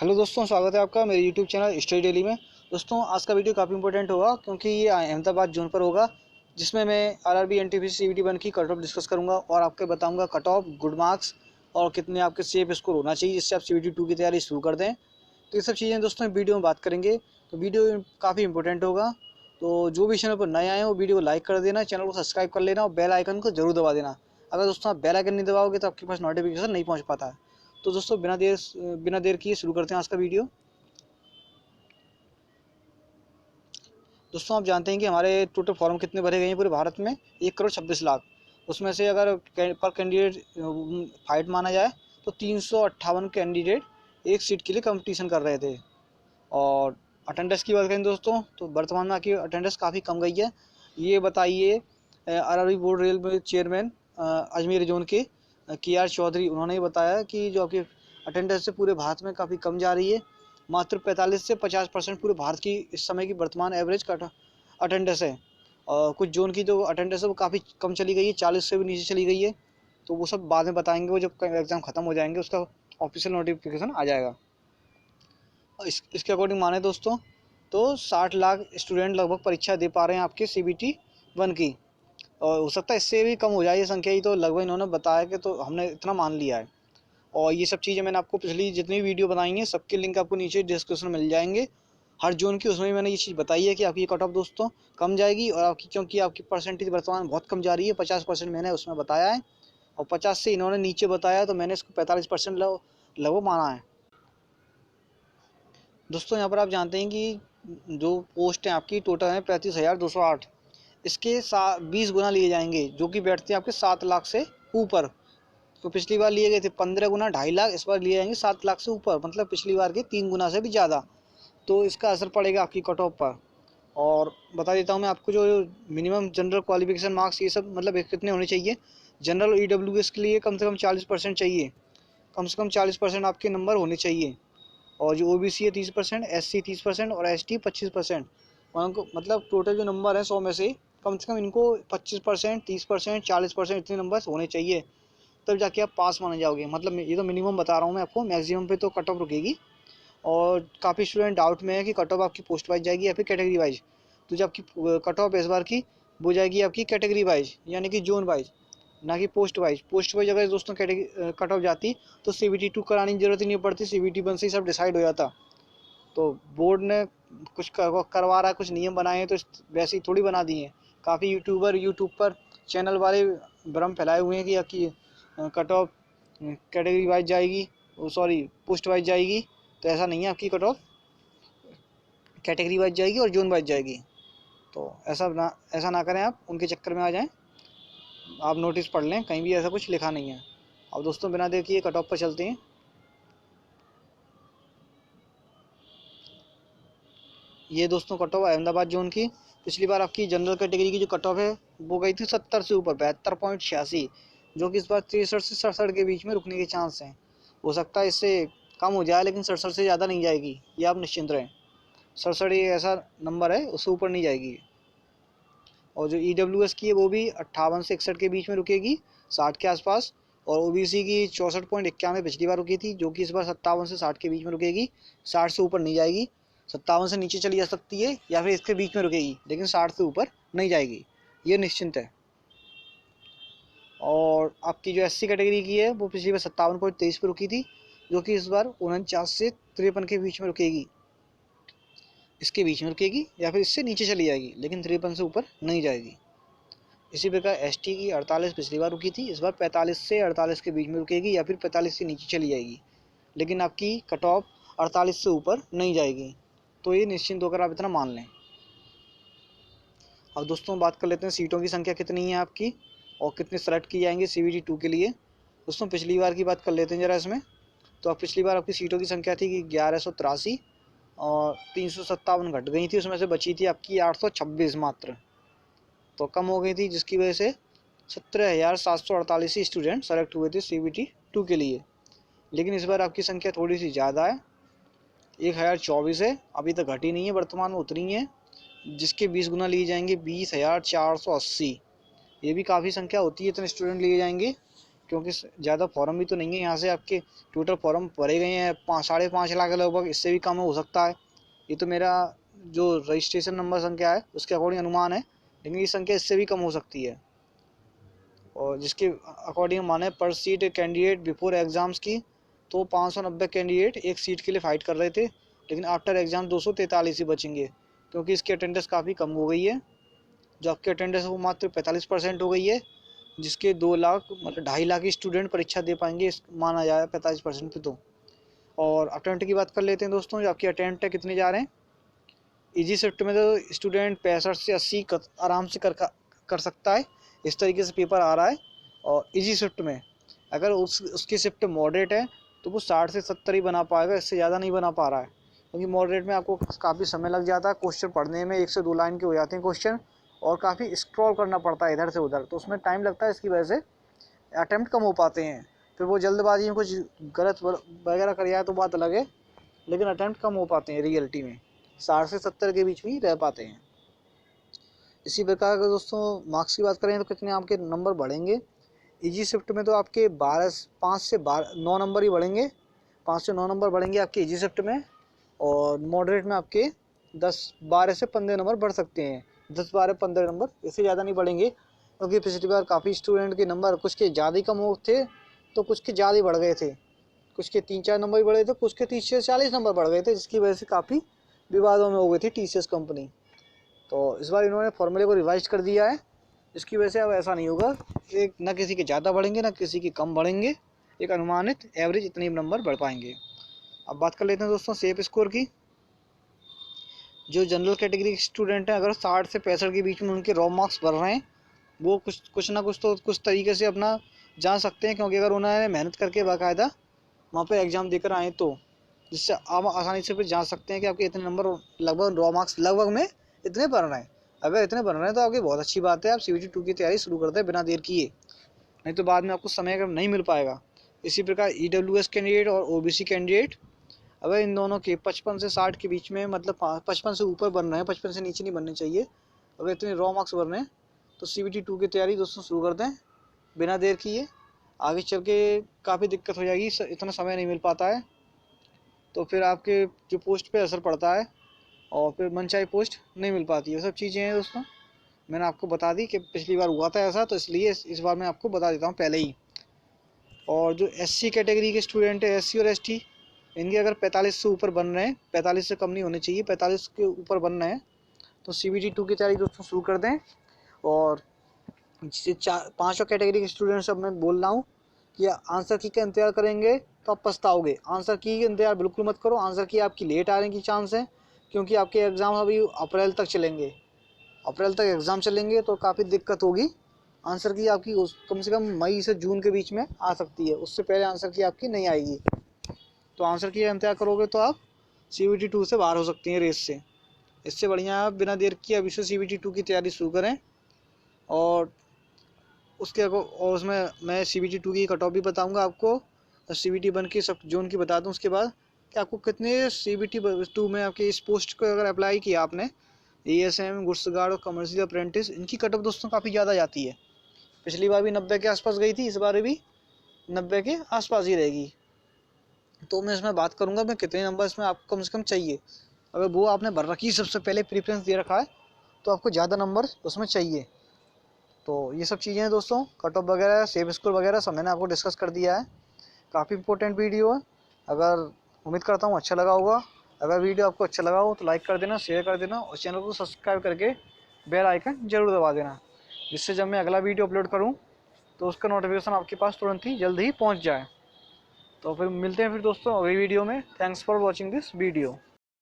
Hello दोस्तों, स्वागत है आपका मेरे यूट्यूब चैनल स्टडी डेली में। दोस्तों, आज का वीडियो काफ़ी इंपॉर्टेंट होगा क्योंकि ये अहमदाबाद जोन पर होगा, जिसमें मैं आरआरबी एनटीपीसी सीबीटी 1 की कट ऑफ डिस्कस करूंगा और आपके बताऊंगा कट ऑफ, गुड मार्क्स और कितने आपके सेफ स्कोर होना चाहिए जिससे आप सीबीटी 2 की तैयारी शुरू कर दें। तो ये सब चीज़ें दोस्तों वीडियो में बात करेंगे, तो वीडियो काफ़ी इंपॉर्टेंट होगा। तो जो भी चैनल पर नए आए हैं वो वीडियो को लाइक कर देना, चैनल को सब्सक्राइब कर लेना और बेल आइकन को जरूर दबा देना। अगर दोस्तों आप बेल आइकन नहीं दबाओगे तो आपके पास नोटिफिकेशन नहीं पहुँच पाता है। तो दोस्तों बिना देर किए शुरू करते हैं आज का वीडियो। दोस्तों, आप जानते हैं कि हमारे टोटल फॉर्म कितने भरे गए हैं पूरे भारत में? 1,26,00,000। उसमें से अगर पर कैंडिडेट फाइट माना जाए तो 358 कैंडिडेट एक सीट के लिए कंपटीशन कर रहे थे। और अटेंडेंस की बात करें दोस्तों, तो वर्तमान में आपकी अटेंडेंस काफ़ी कम गई है। ये बताइए, आरआरबी बोर्ड रेल में चेयरमैन अजमेर जोन के KR चौधरी, उन्होंने बताया कि जो आपकी अटेंडेंस है पूरे भारत में काफ़ी कम जा रही है। मात्र 45 से 50% पूरे भारत की इस समय की वर्तमान एवरेज का अटेंडेंस है। और कुछ जोन की जो अटेंडेंस है वो काफ़ी कम चली गई है, 40 से भी नीचे चली गई है। तो वो सब बाद में बताएंगे, वो जब एग्ज़ाम ख़त्म हो जाएंगे उसका ऑफिशियल नोटिफिकेशन आ जाएगा। इसके अकॉर्डिंग माने दोस्तों तो 60 लाख स्टूडेंट लगभग परीक्षा दे पा रहे हैं आपके CBT 1 की। और हो सकता है इससे भी कम हो जाए ये संख्या, ही तो लगभग इन्होंने बताया कि, तो हमने इतना मान लिया है। और ये सब चीज़ें मैंने आपको पिछली जितनी वीडियो बनाई हैं सबके लिंक आपको नीचे डिस्क्रिप्शन में मिल जाएंगे, हर जोन की। उसमें भी मैंने ये चीज़ बताई है कि आपकी कट ऑफ दोस्तों कम जाएगी, और आपकी क्योंकि आपकी परसेंटेज वर्तमान बहुत कम जा रही है, 50% मैंने उसमें बताया है और 50 से इन्होंने नीचे बताया, तो मैंने इसको 45% लगभग माना है। दोस्तों, यहाँ पर आप जानते हैं कि जो पोस्ट हैं आपकी टोटल है 35,208, इसके 20 गुना लिए जाएंगे जो कि बैठते हैं आपके 7 लाख से ऊपर। तो पिछली बार लिए गए थे 15 गुना 2.5 लाख, इस बार लिए जाएंगे 7 लाख से ऊपर, मतलब पिछली बार के 3 गुना से भी ज़्यादा। तो इसका असर पड़ेगा आपकी कट ऑफ पर। और बता देता हूँ मैं आपको, जो मिनिमम जनरल क्वालिफिकेशन मार्क्स ये सब मतलब कितने होने चाहिए। जनरल EWS के लिए कम से कम 40% चाहिए, कम से कम 40% आपके नंबर होने चाहिए। और जो OBC है 30%, SC 30% और ST 25%। उनको मतलब टोटल जो नंबर है 100 में से कम इनको 25%, 30%, 40% इतने नंबर होने चाहिए, तब जाके आप पास माने जाओगे। मतलब ये तो मिनिमम बता रहा हूँ मैं आपको, मैक्सिमम पे तो कट ऑफ रुकेगी। और काफ़ी स्टूडेंट डाउट में है कि कट ऑफ आपकी पोस्ट वाइज जाएगी या फिर कैटेगरी वाइज। तो जो आपकी कट ऑफ इस बार की वो जाएगी आपकी कैटेगरी वाइज, यानी कि जोन वाइज, ना कि पोस्ट वाइज। पोस्ट वाइज अगर दोस्तों कैटेगरी कट ऑफ जाती तो CBT 2 कराने की जरूरत ही नहीं पड़ती, CBT 1 से ही सब डिसाइड हो जाता। तो बोर्ड ने कुछ करवा रहा है, कुछ नियम बनाए हैं तो वैसे ही थोड़ी बना दिए हैं। काफ़ी यूट्यूबर यूट्यूब पर चैनल वाले भ्रम फैलाए हुए हैं कि कट ऑफ कैटेगरी वाइज जाएगी, सॉरी पोस्ट वाइज जाएगी। तो ऐसा नहीं है, आपकी कट ऑफ कैटेगरी वाइज जाएगी और जोन वाइज जाएगी। तो ऐसा ना करें, आप उनके चक्कर में आ जाएं। आप नोटिस पढ़ लें, कहीं भी ऐसा कुछ लिखा नहीं है। अब दोस्तों बिना देर किए कट ऑफ पर चलते हैं। ये दोस्तों कट ऑफ अहमदाबाद जोन की। पिछली बार आपकी जनरल कैटेगरी की जो कट ऑफ है वो गई थी 70 से ऊपर, 72.86, जो कि इस बार 63 से 67 के बीच में रुकने के चांस हैं। हो सकता है इससे कम हो जाए, लेकिन 67 से ज़्यादा नहीं जाएगी, ये आप निश्चिंत रहें। 67 ये ऐसा नंबर है, उससे ऊपर नहीं जाएगी। और जो EWS की है वो भी 58 से 61 के बीच में रुकेगी, 60 के आसपास। और OBC की 64.91 पिछली बार रुकी थी, जो कि इस बार 57 से 60 के बीच में रुकेगी, 60 से ऊपर नहीं जाएगी। 57 से नीचे चली जा सकती है या फिर इसके बीच में रुकेगी, लेकिन 60 से ऊपर नहीं जाएगी, ये निश्चिंत है। और आपकी जो SC कैटेगरी की है वो पिछली बार 57.23 पर रुकी थी, जो कि इस बार 49 से 53 के बीच में रुकेगी, इसके बीच में रुकेगी या फिर इससे नीचे चली जाएगी, लेकिन 53 से ऊपर नहीं जाएगी। इसी प्रकार ST की 48 पिछली बार रुकी थी, इस बार 45 से 48 के बीच में रुकेगी या फिर 45 से नीचे चली जाएगी, लेकिन आपकी कट ऑफ 48 से ऊपर नहीं जाएगी। तो ये निश्चिंत होकर आप इतना मान लें। अब दोस्तों बात कर लेते हैं सीटों की संख्या कितनी है आपकी और कितने सेलेक्ट किए जाएंगे CBT 2 के लिए। दोस्तों पिछली बार की बात कर लेते हैं ज़रा इसमें। तो अब पिछली बार आपकी सीटों की संख्या थी कि 1183 और 357 घट गई थी, उसमें से बची थी आपकी 826 मात्र, तो कम हो गई थी, जिसकी वजह से 17,748 स्टूडेंट सेलेक्ट हुए थे CBT 2 के लिए। लेकिन इस बार आपकी संख्या थोड़ी सी ज़्यादा है, 1,024 है, अभी तक घटी नहीं है, वर्तमान में उतरी है, जिसके 20 गुना लिए जाएंगे 20,480। ये भी काफ़ी संख्या होती है, इतने स्टूडेंट लिए जाएंगे, क्योंकि ज़्यादा फॉर्म भी तो नहीं है यहाँ से, आपके टोटल फॉर्म भरे गए हैं 5.5 लाख लगभग, इससे भी कम हो सकता है। ये तो मेरा जो रजिस्ट्रेशन नंबर संख्या है उसके अकॉर्डिंग अनुमान है, लेकिन ये संख्या इससे भी कम हो सकती है। और जिसके अकॉर्डिंग माने पर सीट कैंडिडेट बिफोर एग्ज़ाम्स की, तो 590 कैंडिडेट एक सीट के लिए फ़ाइट कर रहे थे, लेकिन आफ्टर एग्ज़ाम 243 ही बचेंगे, क्योंकि इसकी अटेंडेंस काफ़ी कम हो गई है। जो आपकी अटेंडेंस है वो मात्र 45% हो गई है, जिसके 2 लाख मतलब 2.5 लाख स्टूडेंट परीक्षा दे पाएंगे माना जाए 45% पे। तो और अटेम्प्ट की बात कर लेते हैं दोस्तों, जो आपकी अटेम्प्ट है कितने जा रहे हैं। इजी शिफ्ट में तो स्टूडेंट 65 से 80 आराम से कर सकता है, इस तरीके से पेपर आ रहा है। और इजी शिफ्ट में अगर उसकी शिफ्ट मॉडरेट है तो वो 60 से 70 ही बना पाएगा, इससे ज़्यादा नहीं बना पा रहा है, क्योंकि मॉडरेट में आपको काफ़ी समय लग जाता है, क्वेश्चन पढ़ने में 1 से 2 लाइन के हो जाते हैं क्वेश्चन, और काफ़ी स्क्रॉल करना पड़ता है इधर से उधर, तो उसमें टाइम लगता है, इसकी वजह से अटैम्प्ट कम हो पाते हैं। फिर वो जल्दबाजी में कुछ गलत वगैरह कर जाए तो बात अलग है, लेकिन अटैम्प्ट कम हो पाते हैं रियलिटी में, 60 से 70 के बीच में ही रह पाते हैं। इसी प्रकार अगर दोस्तों मार्क्स की बात करें तो कितने आपके नंबर बढ़ेंगे। इजी शिफ्ट में तो आपके 5 से 9 नंबर ही बढ़ेंगे, 5 से 9 नंबर बढ़ेंगे आपके इजी शिफ्ट में। और मॉडरेट में आपके 12 से 15 नंबर बढ़ सकते हैं, 10, 12, 15 नंबर, इससे ज़्यादा नहीं बढ़ेंगे, क्योंकि पिछली बार काफ़ी स्टूडेंट के नंबर कुछ के ज़्यादा ही कम हो थे, तो कुछ के ज़्यादा ही बढ़ गए थे, कुछ के 3-4 नंबर ही बढ़े थे, कुछ के 30 से 40 नंबर बढ़ गए थे, जिसकी वजह से काफ़ी विवादों में हो गई थी TCS कंपनी। तो इस बार इन्होंने फॉर्मूले को रिवाइज कर दिया है, इसकी वजह से अब ऐसा नहीं होगा, एक ना किसी के ज़्यादा बढ़ेंगे ना किसी के कम बढ़ेंगे, एक अनुमानित एवरेज इतने नंबर बढ़ पाएंगे। अब बात कर लेते हैं दोस्तों सेफ स्कोर की। जो जनरल कैटेगरी के स्टूडेंट हैं, अगर 60 से 65 के बीच में उनके रॉ मार्क्स बढ़ रहे हैं, वो कुछ ना कुछ तो कुछ तरीके से अपना जान सकते हैं, क्योंकि अगर उन्होंने मेहनत करके बाकायदा वहाँ पर एग्ज़ाम देकर आए, तो जिससे आप आसानी से फिर जान सकते हैं कि आपके इतने नंबर लगभग रॉ मार्क्स लगभग में इतने बन रहे हैं। अगर इतने बन रहे हैं तो आपकी बहुत अच्छी बात है, आप CBT 2 की तैयारी शुरू कर दें बिना देर किए, नहीं तो बाद में आपको समय नहीं मिल पाएगा। इसी प्रकार EWS कैंडिडेट और OBC कैंडिडेट, अगर इन दोनों के 55 से 60 के बीच में, मतलब 55 से ऊपर बन रहे हैं, 55 से नीचे नहीं बनने चाहिए, अगर इतने रॉ मार्क्स बन रहे हैं तो CBT 2 की तैयारी दोस्तों शुरू कर दें बिना देर किए। आगे चल के काफ़ी दिक्कत हो जाएगी, इतना समय नहीं मिल पाता है, तो फिर आपके जो पोस्ट पे असर पड़ता है और फिर मनचाही पोस्ट नहीं मिल पाती है। सब चीज़ें हैं दोस्तों, मैंने आपको बता दी कि पिछली बार हुआ था ऐसा, तो इसलिए इस बार मैं आपको बता देता हूँ पहले ही। और जो SC कैटेगरी के स्टूडेंट है, SC और ST, इनके अगर 45 से ऊपर बन रहे हैं, 45 से कम नहीं होने चाहिए, 45 के ऊपर बन रहे हैं, तो CBT 2 की तैयारी दोस्तों शुरू कर दें। और जिसे 5 कैटेगरी के स्टूडेंट्स अब मैं बोल रहा हूँ कि आंसर की का इंतजार करेंगे तो आप पछताओगे, आंसर की इंतजार बिल्कुल मत करो, आंसर की आपकी लेट आने की चांस है, क्योंकि आपके एग्ज़ाम अभी अप्रैल तक चलेंगे, अप्रैल तक एग्ज़ाम चलेंगे, तो काफ़ी दिक्कत होगी। आंसर की आपकी कम से कम मई से जून के बीच में आ सकती है, उससे पहले आंसर की आपकी नहीं आएगी, तो आंसर की इंतजार करोगे तो आप CBT 2 से बाहर हो सकती हैं रेस से। इससे बढ़िया आप बिना देर किए अभी से CBT 2 की तैयारी शुरू करें। और और उसमें मैं CBT 2 की कट ऑफ भी बताऊँगा आपको, और CBT 1 की सब जोन की बता दूँ उसके बाद कि आपको कितने CBT 2 में आपके इस पोस्ट को अगर अप्लाई किया आपने, ASM, गुड्स गार्ड और कमर्शियल अप्रेंटिस, इनकी कट ऑफ दोस्तों काफ़ी ज़्यादा जाती है। पिछली बार भी 90 के आसपास गई थी, इस बार भी 90 के आसपास ही रहेगी। तो मैं इसमें बात करूँगा मैं कितने नंबर इसमें आपको कम से कम चाहिए। अगर वो आपने भर रखी सबसे पहले प्रीफ्रेंस दे रखा है, तो आपको ज़्यादा नंबर उसमें चाहिए। तो ये सब चीज़ें हैं दोस्तों, कट ऑफ वगैरह, सेफ स्कोर वगैरह सब मैंने आपको डिस्कस कर दिया है। काफ़ी इंपॉर्टेंट वीडियो है, अगर उम्मीद करता हूँ अच्छा लगा होगा। अगर वीडियो आपको अच्छा लगा हो तो लाइक कर देना, शेयर कर देना, और चैनल को सब्सक्राइब करके बेल आइकन जरूर दबा देना, जिससे जब मैं अगला वीडियो अपलोड करूँ तो उसका नोटिफिकेशन आपके पास तुरंत ही जल्द ही पहुँच जाए। तो फिर मिलते हैं फिर दोस्तों अगली वीडियो में। Thanks for watching this video.